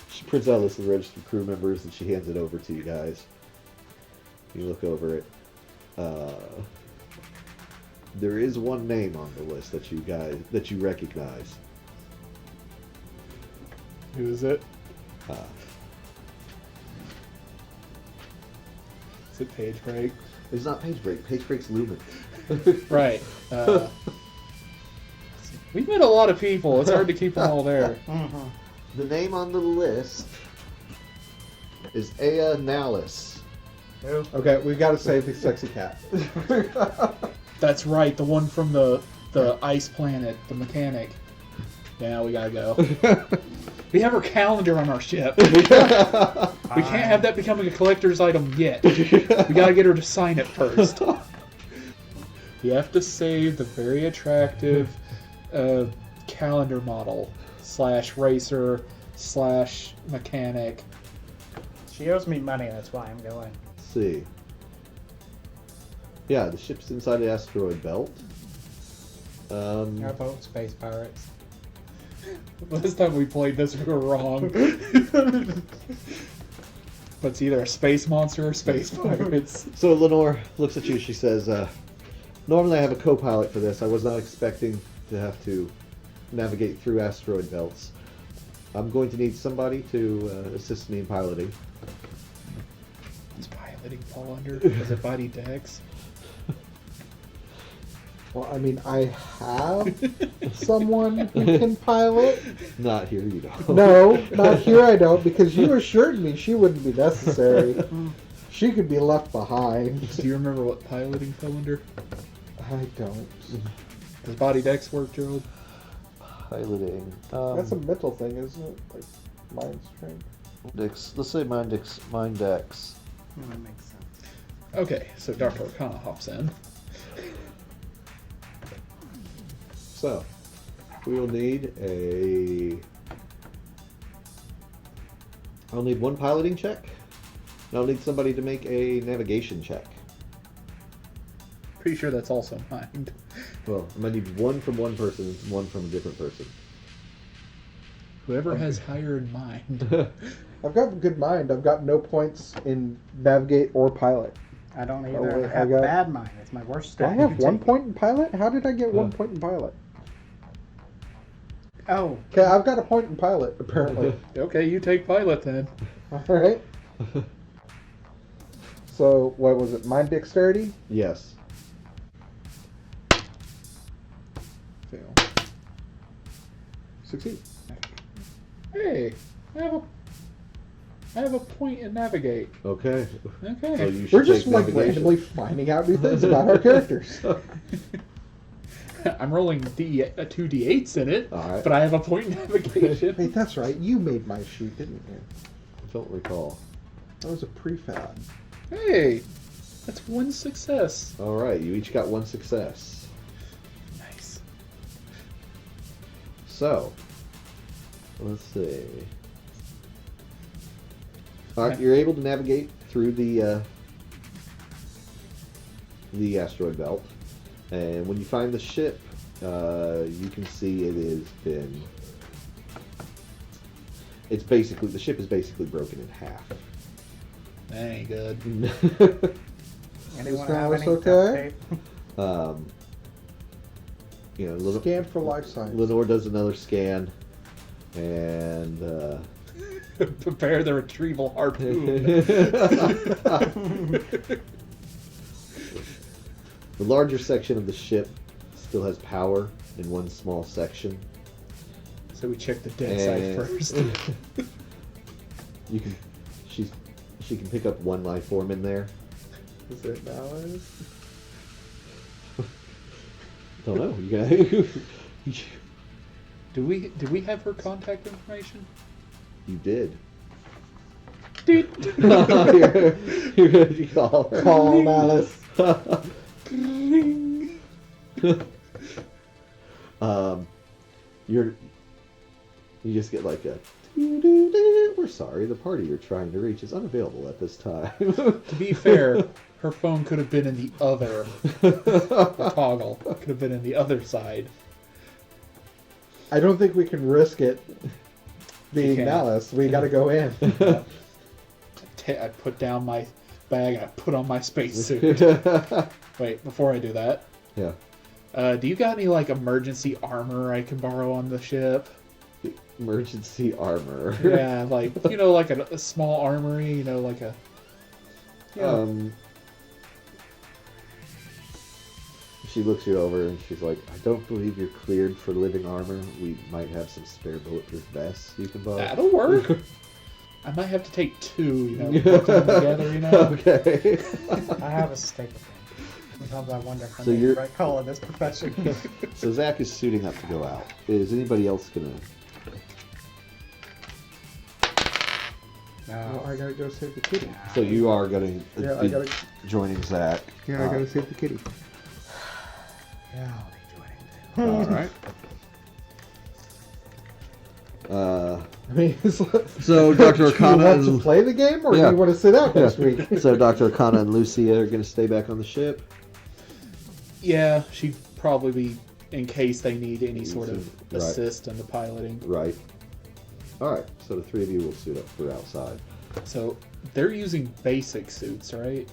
She prints out a list of registered crew members and she hands it over to you guys. You look over it. There is one name on the list that you recognize. Who is it? Is it Page Break? It's not Page Break. Page Break's Lumen. Right. We've met a lot of people. It's hard to keep them all there. Mm-hmm. The name on the list is Aya Nalis. Okay, we've got to save the sexy cat. That's right, the one from the ice planet, the mechanic. Yeah, we gotta go. We have her calendar on our ship. We can't have that becoming a collector's item yet. We gotta get her to sign it first. You have to save the very attractive calendar model / racer / mechanic. She owes me money, that's why I'm going. Let's see. Yeah, the ship's inside the asteroid belt. Our boat, Space Pirates. Last time we played this, we were wrong. But it's either a space monster or space pirates. So Lenore looks at you. She says, normally I have a co-pilot for this. I was not expecting to have to navigate through asteroid belts. I'm going to need somebody to assist me in piloting. Does piloting fall under? Does it body decks? Well, I mean, I have someone who can pilot. Not here, you don't. No, not here I don't, because you assured me she wouldn't be necessary. She could be left behind. Do you remember what piloting fell under? I don't. Does body decks work, Gerald? Piloting. That's a mental thing, isn't it? Like, mind strength. Dex. Let's say mind dex. That makes sense. Okay, so Dark Arcana hops in. So, we will need I'll need one piloting check. And I'll need somebody to make a navigation check. Pretty sure that's also mind. Well, I'm gonna need one from one person and one from a different person. Whoever has higher in mind. I've got good mind. I've got no points in navigate or pilot. I don't Oh, either. wait, I have I got- bad mind. It's my worst Do I stat. have you one take. point in pilot? How did I get 1 point in pilot? Oh. Okay, I've got a point in pilot, apparently. Okay, you take pilot then. Alright. So, what was it? Mind dexterity? Yes. Fail. Succeed. Hey, I have a point in navigate. Okay. Okay. So you should We're just take like navigation. randomly finding out new things about our characters. I'm rolling two D8s in it, All right. but I have a point in navigation. Wait, that's right. You made my sheet, didn't you? don't recall. That was a prefab. Hey, that's one success. All right, you each got one success. Nice. So, let's see. All right, you're able to navigate through the asteroid belt, and when you find the ship, you can see it has been. The ship is basically broken in half. That ain't good. Anyone Is have Alice any duct okay? tape? You know, Scan for life signs. Lenore does another scan, and Prepare the retrieval harpoon. the larger section of the ship still has power in one small section. So we check the dead side first. You can, she can pick up one life form in there. Is it valid? Don't know. You Did we have her contact information? you did. Dude. You're ready to call her. Call Alice. You just get like a doo-doo-doo. We're sorry, the party you're trying to reach is unavailable at this time. To be fair, her phone could have been in the other toggle. Could have been in the other side. I don't think we can risk it being can't. Alice. We gotta go in. I put down my bag and I put on my spacesuit. Wait, before I do that, Yeah. do you got any like emergency armor I can borrow on the ship? Emergency armor. Yeah, like like a small armory. Like a. She looks you over and she's like, I don't believe you're cleared for living armor. We might have some spare bulletproof vests you can borrow. That'll work. I might have to take two. Put them together. Okay. I have a stake of them. Sometimes I wonder if I So made you're- the right call in this profession. So Zach is suiting up to go out. Is anybody else gonna? Well, I gotta go save the kitty. So you are gonna Yeah, be I gotta. joining Zach. Yeah, I gotta save the kitty. Yeah, I'll be joining too. All right. I mean, it's like, So Dr. do you Arcana want to and play the game, or Yeah. do you want to sit out next week? so Dr. Arcana and Lucia are gonna stay back on the ship. Yeah, she'd probably be in case they need any sort of Right. assist in the piloting. Right. All right. So the three of you will suit up for outside. So they're using basic suits, right?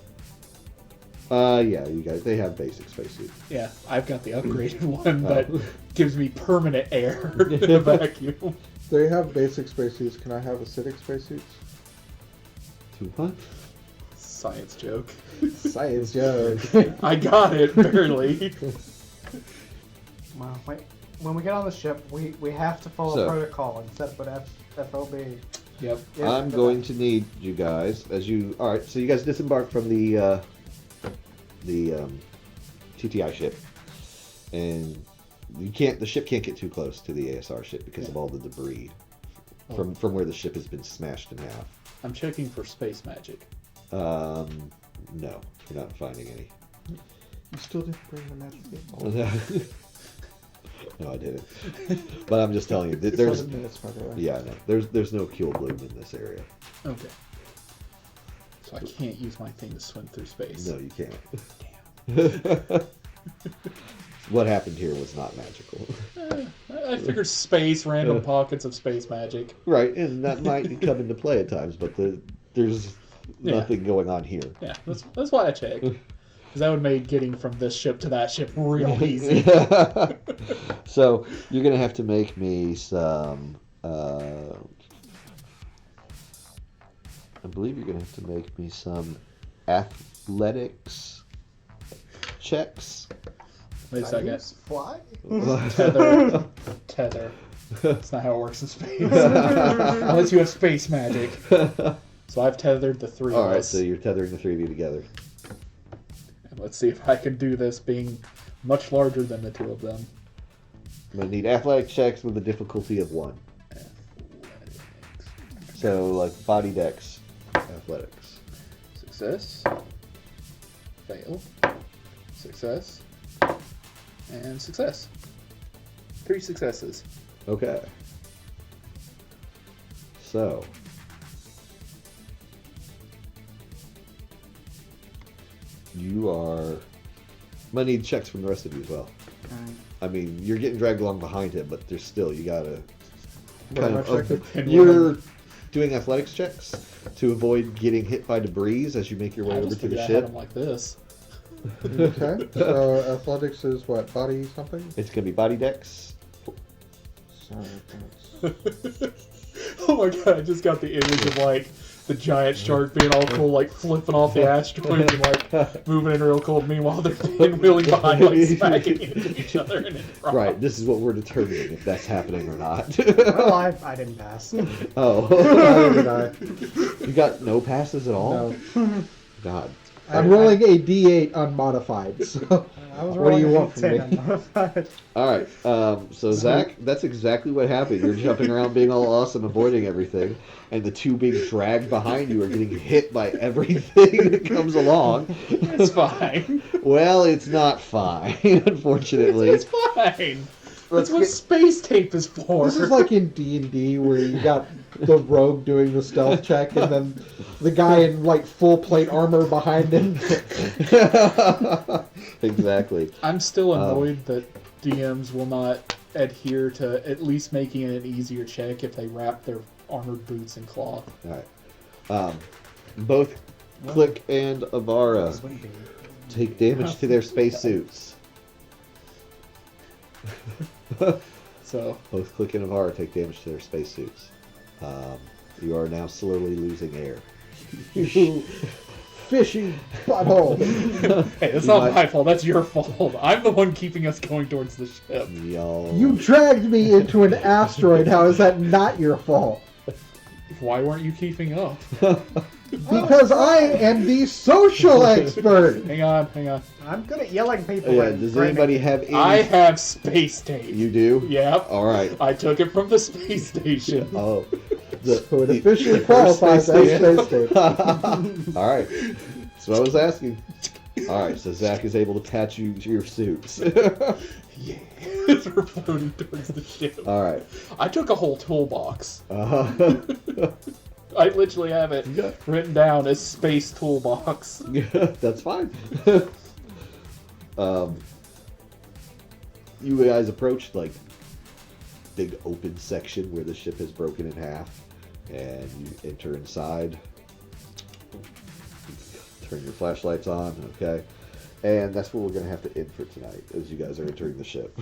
Yeah, you guys. They have basic spacesuits. Yeah, I've got the upgraded one Oh. that gives me permanent air in the vacuum. They have basic spacesuits. Can I have acidic spacesuits? What? Science joke. Science joke. I got it, barely. Well, wait. When we get on the ship, we have to follow So- protocol and set up an FOB. Yep. Yeah, I'm good going luck. to need you guys as you. All right. So you guys disembark from the TTI ship, and you can't. The ship can't get too close to the ASR ship because of all the debris from where the ship has been smashed in half. I'm checking for space magic. No, you're not finding any. You still didn't bring the magic ball. No, I didn't. But I'm just telling you, there's 7 minutes, by the way. yeah, no, there's no Kiel bloom in this area. Okay. So I can't use my thing to swim through space. No, you can't. Damn. What happened here was not magical. I figured space, random pockets of space magic. Right, and that might come into play at times, but there's Yeah. nothing going on here. Yeah, that's why I checked. Because that would make getting from this ship to that ship real easy. So you're gonna have to make me some. I believe you're gonna have to make me some athletics checks. Wait a second. Use fly? Tether. Tether. That's not how it works in space. Unless you have space magic. So I've tethered the three All of right, us. so you're tethering the three of you together. And let's see if I can do this being much larger than the two of them. I'm gonna need athletic checks with a difficulty of 1. So, like, body dex, athletics. Success. Fail. Success. And success. 3 successes. Okay. So. You are... I'm gonna need checks from the rest of you as well. Alright. I mean, you're getting dragged along behind him, but there's still, you gotta... What am I checking? You're doing athletics checks to avoid getting hit by debris as you make your way I over just to the figured I had ship. him like this. Okay. So athletics is what? Body something? It's gonna be body dex. So that's... Oh my god, I just got the image of like the giant shark being all cool, like flipping off the asteroid and like moving in real cool. Meanwhile, they're pinwheeling behind, like smacking into each other and it drops. Right, this is what we're determining if that's happening or not. Well, I didn't pass. Oh. Neither did I. You got no passes at all? No. God. I'm rolling a D8 unmodified, so I was what do you rolling a want from D10 me? unmodified. Alright, so Zach, that's exactly what happened. You're jumping around being all awesome, avoiding everything, and the two being dragged behind you are getting hit by everything that comes along. It's fine. Well, it's not fine, unfortunately. It's fine. That's what space tape is for. This is like in D&D where you got the rogue doing the stealth check and then the guy in like full plate armor behind him. Exactly. I'm still annoyed that DMs will not adhere to at least making it an easier check if they wrap their armored boots in cloth. Alright. Both Click and Avara take damage to their spacesuits. So Both Click and Avara take damage to their spacesuits. You are now slowly losing air. You fishy butthole. hey, that's You not might- my fault. That's your fault. I'm the one keeping us going towards the ship. Y'all. You dragged me into an asteroid. How is that not your fault? Why weren't you keeping up? Because I am the social expert. Hang on. I'm good at yelling people. Yeah, and does threatening. anybody have any... I have space tape. You do? Yep. Alright. I took it from the space station. Oh. So it officially qualifies as space tape. Alright. That's what I was asking. Alright, so Zach is able to attach you to your suits. Yeah. As we're floating towards the ship. Alright. I took a whole toolbox. Uh-huh. I literally have it written down as space toolbox. That's fine. You guys approached like big open section where the ship is broken in half, and you enter inside. Turn your flashlights on, okay? And that's where we're gonna have to end for tonight, as you guys are entering the ship.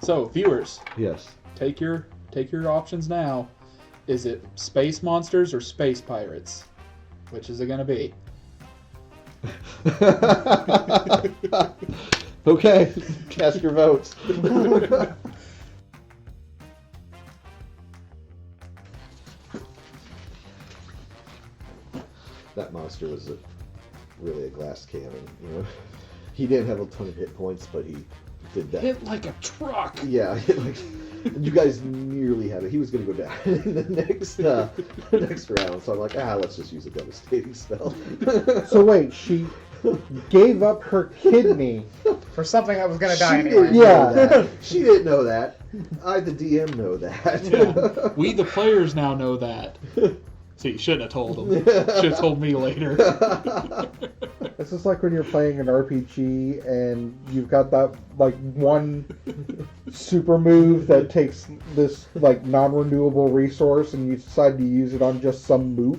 So, viewers, Yes. take your options now. Is it space monsters or space pirates? Which is it gonna be? Okay, cast your votes. That monster was really a glass cannon, you know. He didn't have a ton of hit points, but he did that. Hit like a truck. Yeah, like you guys nearly had it. He was going to go down in the next round, so I'm like, let's just use a devastating spell. So wait, she gave up her kidney. For something that was gonna die She anyway. didn't know that. She didn't know that. I, the DM, know that. Yeah. We, the players, now know that. See, you shouldn't have told them. Should have told me later. This is like when you're playing an RPG and you've got that like one super move that takes this like non-renewable resource and you decide to use it on just some mook.